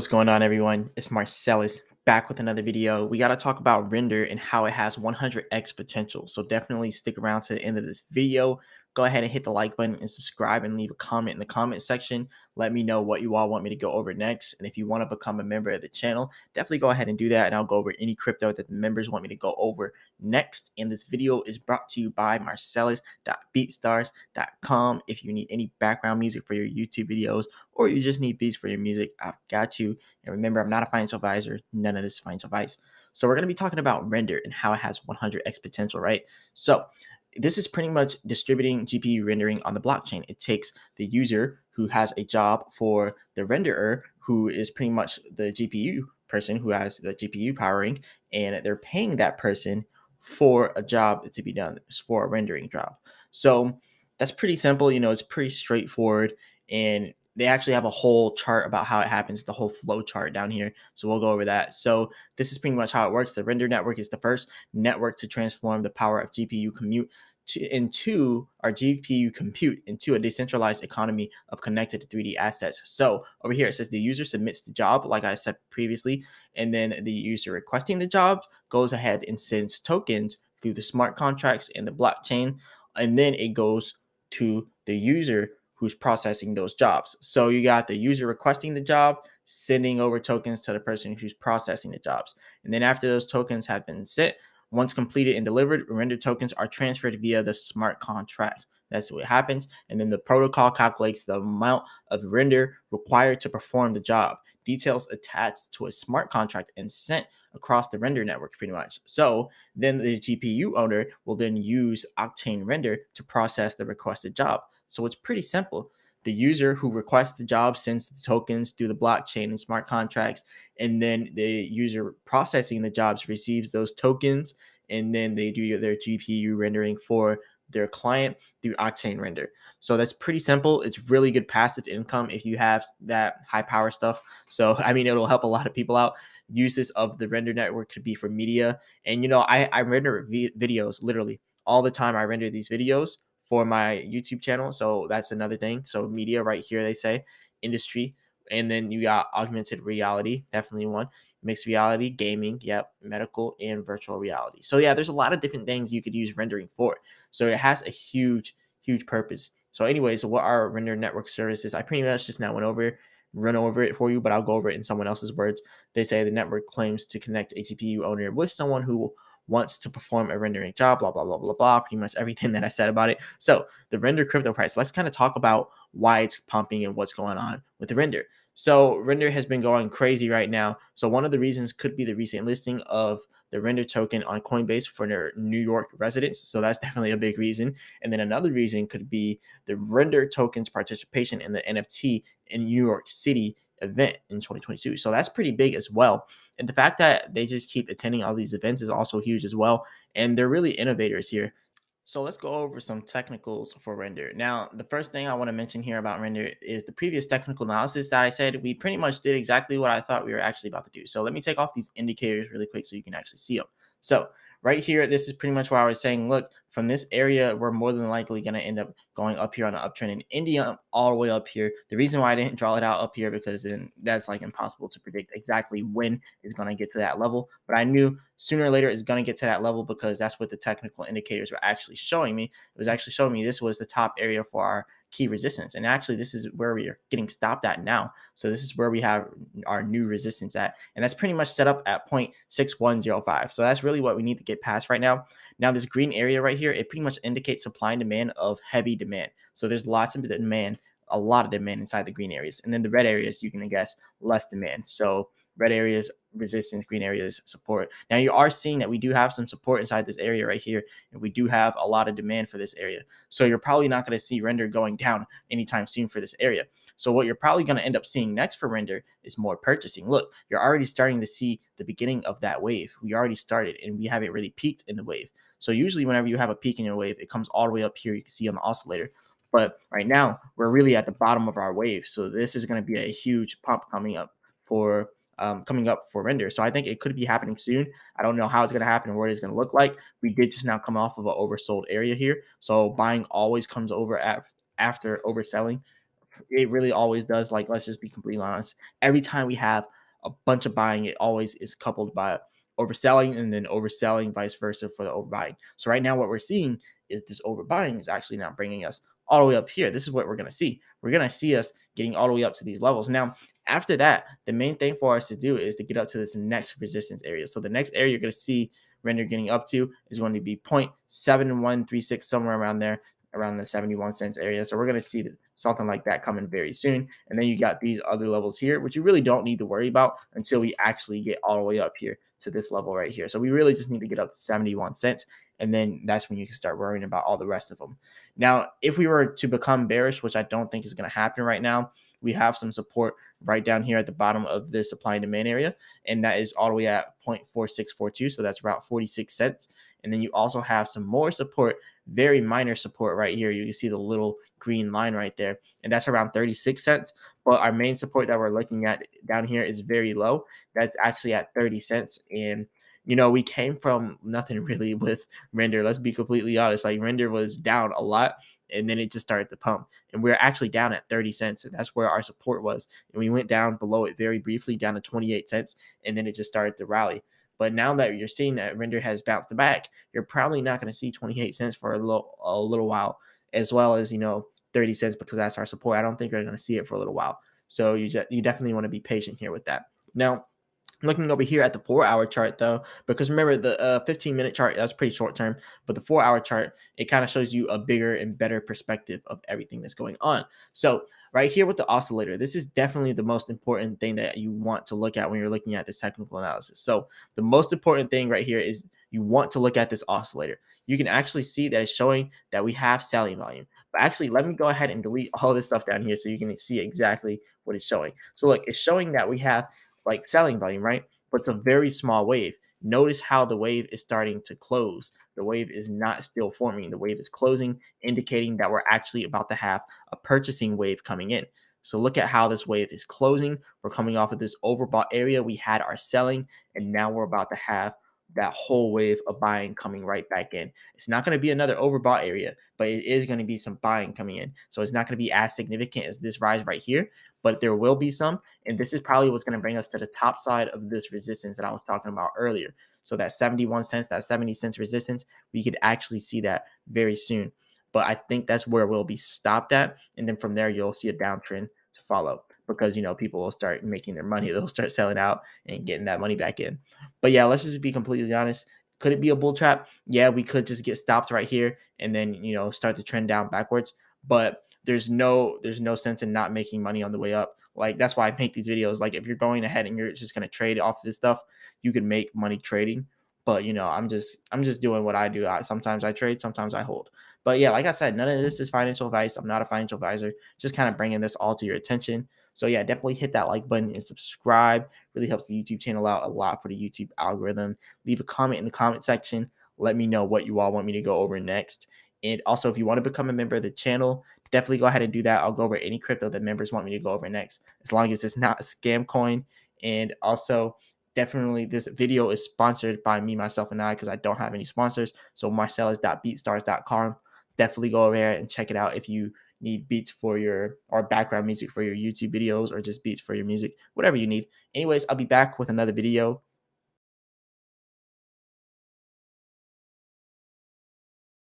What's going on, everyone? It's Marsellis back with another video. We got to talk about render and how it has 100x potential. So definitely stick around to the end of this video. Go ahead and hit the like button and subscribe and leave a comment in the comment section. Let me know what you all want me to go over next. And if you want to become a member of the channel, definitely go ahead and do that. And I'll go over any crypto that the members want me to go over next. And this video is brought to you by marsellis.beatstars.com. If you need any background music for your YouTube videos, or you just need beats for your music, I've got you. And remember, I'm not a financial advisor. None of this is financial advice. So we're going to be talking about render and how it has 100x potential, right? So this is pretty much distributing GPU rendering on the blockchain. It takes the user who has a job for the renderer, who is pretty much the GPU person who has the GPU powering, and they're paying that person for a job to be done, for a rendering job. So that's pretty simple. It's pretty straightforward. And they actually have a whole chart about how it happens, the whole flow chart down here. So we'll go over that. So this is pretty much how it works. The render network is the first network to transform the power of GPU into a decentralized economy of connected 3D assets. So over here it says the user submits the job, like I said previously, and then the user requesting the job goes ahead and sends tokens through the smart contracts in the blockchain, and then it goes to the user who's processing those jobs. So you got the user requesting the job, sending over tokens to the person who's processing the jobs. And then after those tokens have been sent, once completed and delivered, render tokens are transferred via the smart contract. That's what happens. And then the protocol calculates the amount of render required to perform the job. Details attached to a smart contract and sent across the render network pretty much. So then the GPU owner will then use Octane Render to process the requested job. So it's pretty simple. The user who requests the job sends the tokens through the blockchain and smart contracts, and then the user processing the jobs receives those tokens, and then they do their GPU rendering for their client through Octane Render. So that's pretty simple. It's really good passive income if you have that high power stuff. So I mean, it'll help a lot of people out. Uses of the render network could be for media, and I render videos literally all the time. I render these videos for my YouTube channel. So that's another thing. So media right here, they say industry. And then you got augmented reality, definitely one. Mixed reality, gaming, yep, medical, and virtual reality. So yeah, there's a lot of different things you could use rendering for. So it has a huge, huge purpose. So anyways, what are render network services? I pretty much just now run over it for you, but I'll go over it in someone else's words. They say the network claims to connect a GPU owner with someone who wants to perform a rendering job, blah, blah, blah, blah, blah, pretty much everything that I said about it. So the render crypto price, let's kind of talk about why it's pumping and what's going on with the render. So render has been going crazy right now. So one of the reasons could be the recent listing of the render token on Coinbase for their New York residents. So that's definitely a big reason. And then another reason could be the render token's participation in the NFT in New York City event in 2022. So that's pretty big as well. And the fact that they just keep attending all these events is also huge as well. And they're really innovators here. So let's go over some technicals for render. Now, the first thing I want to mention here about render is the previous technical analysis that I said. We pretty much did exactly what I thought we were actually about to do. So let me take off these indicators really quick so you can actually see them. So right here, this is pretty much where I was saying, look, from this area, we're more than likely going to end up going up here on an uptrend in India all the way up here. The reason why I didn't draw it out up here, because then that's like impossible to predict exactly when it's going to get to that level. But I knew sooner or later it's going to get to that level because that's what the technical indicators were actually showing me. It was actually showing me this was the top area for our key resistance. And actually, this is where we are getting stopped at now. So this is where we have our new resistance at. And that's pretty much set up at 0.6105. So that's really what we need to get past right now. Now, this green area right here, it pretty much indicates supply and demand of heavy demand. So there's lots of demand, a lot of demand inside the green areas. And then the red areas, you can guess, less demand. So red areas, resistance, green areas, support. Now you are seeing that we do have some support inside this area right here, and we do have a lot of demand for this area. So you're probably not going to see render going down anytime soon for this area. So what you're probably going to end up seeing next for render is more purchasing. Look, you're already starting to see the beginning of that wave. We already started, and we haven't really peaked in the wave. So usually whenever you have a peak in your wave, it comes all the way up here. You can see on the oscillator. But right now, we're really at the bottom of our wave. So this is going to be a huge pump coming up for render. So I think it could be happening soon. I don't know how it's going to happen and what it's going to look like. We did just now come off of an oversold area here. So buying always comes over after overselling. It really always does. Like, let's just be completely honest. Every time we have a bunch of buying, it always is coupled by overselling and then overselling, vice versa for the overbuying. So right now, what we're seeing is this overbuying is actually not bringing us all the way up here. This is what we're going to see. We're going to see us getting all the way up to these levels. Now, after that, the main thing for us to do is to get up to this next resistance area. So the next area you're going to see render getting up to is going to be 0.7136, somewhere around there, around the 71 cents area. So we're going to see something like that coming very soon. And then you got these other levels here, which you really don't need to worry about until we actually get all the way up here to this level right here. So we really just need to get up to 71 cents. And then that's when you can start worrying about all the rest of them. Now, if we were to become bearish, which I don't think is going to happen right now, we have some support right down here at the bottom of this supply and demand area. And that is all the way at 0.4642. So that's about 46 cents. And then you also have some more support, very minor support right here. You can see the little green line right there, and that's around 36 cents. But our main support that we're looking at down here is very low. That's actually at 30 cents. And we came from nothing really with render. Let's be completely honest. Like, render was down a lot, and then it just started to pump. And we're actually down at 30 cents, and that's where our support was. And we went down below it very briefly, down to 28 cents, and then it just started to rally. But now that you're seeing that render has bounced back, you're probably not going to see 28 cents for a little while, as well as 30 cents, because that's our support. I don't think you're going to see it for a little while. So you definitely want to be patient here with that. Now, looking over here at the 4-hour chart, though, because remember the 15-minute chart, that's pretty short term, but the 4-hour chart, it kind of shows you a bigger and better perspective of everything that's going on. So right here with the oscillator, this is definitely the most important thing that you want to look at when you're looking at this technical analysis. So the most important thing right here is you want to look at this oscillator. You can actually see that it's showing that we have selling volume. But actually, let me go ahead and delete all this stuff down here so you can see exactly what it's showing. So look, it's showing that we have like selling volume, right? But it's a very small wave. Notice how the wave is starting to close. The wave is not still forming. The wave is closing, indicating that we're actually about to have a purchasing wave coming in. So look at how this wave is closing. We're coming off of this overbought area. We had our selling, and now we're about to have that whole wave of buying coming right back in. It's not going to be another overbought area, but it is going to be some buying coming in. So it's not going to be as significant as this rise right here, but there will be some. And this is probably what's going to bring us to the top side of this resistance that I was talking about earlier. So that 71 cents, that 70 cents resistance, we could actually see that very soon. But I think that's where we'll be stopped at. And then from there, you'll see a downtrend to follow, because people will start making their money. They'll start selling out and getting that money back in. But yeah, let's just be completely honest. Could it be a bull trap? Yeah, we could just get stopped right here and then start to trend down backwards. But there's no sense in not making money on the way up. Like, that's why I make these videos. Like, if you're going ahead and you're just going to trade off this stuff, you can make money trading. But I'm just doing what I do. Sometimes I trade, sometimes I hold. But yeah, like I said, none of this is financial advice. I'm not a financial advisor. Just kind of bringing this all to your attention. So yeah, definitely hit that like button and subscribe. Really helps the YouTube channel out a lot for the YouTube algorithm. Leave a comment in the comment section. Let me know what you all want me to go over next. And also, if you want to become a member of the channel, definitely go ahead and do that. I'll go over any crypto that members want me to go over next, as long as it's not a scam coin. And also, definitely, this video is sponsored by me, myself, and I, because I don't have any sponsors. So marsellis.beatstars.com. Definitely go over there and check it out if you need beats for your or background music for your YouTube videos, or just beats for your music, whatever you need. Anyways, I'll be back with another video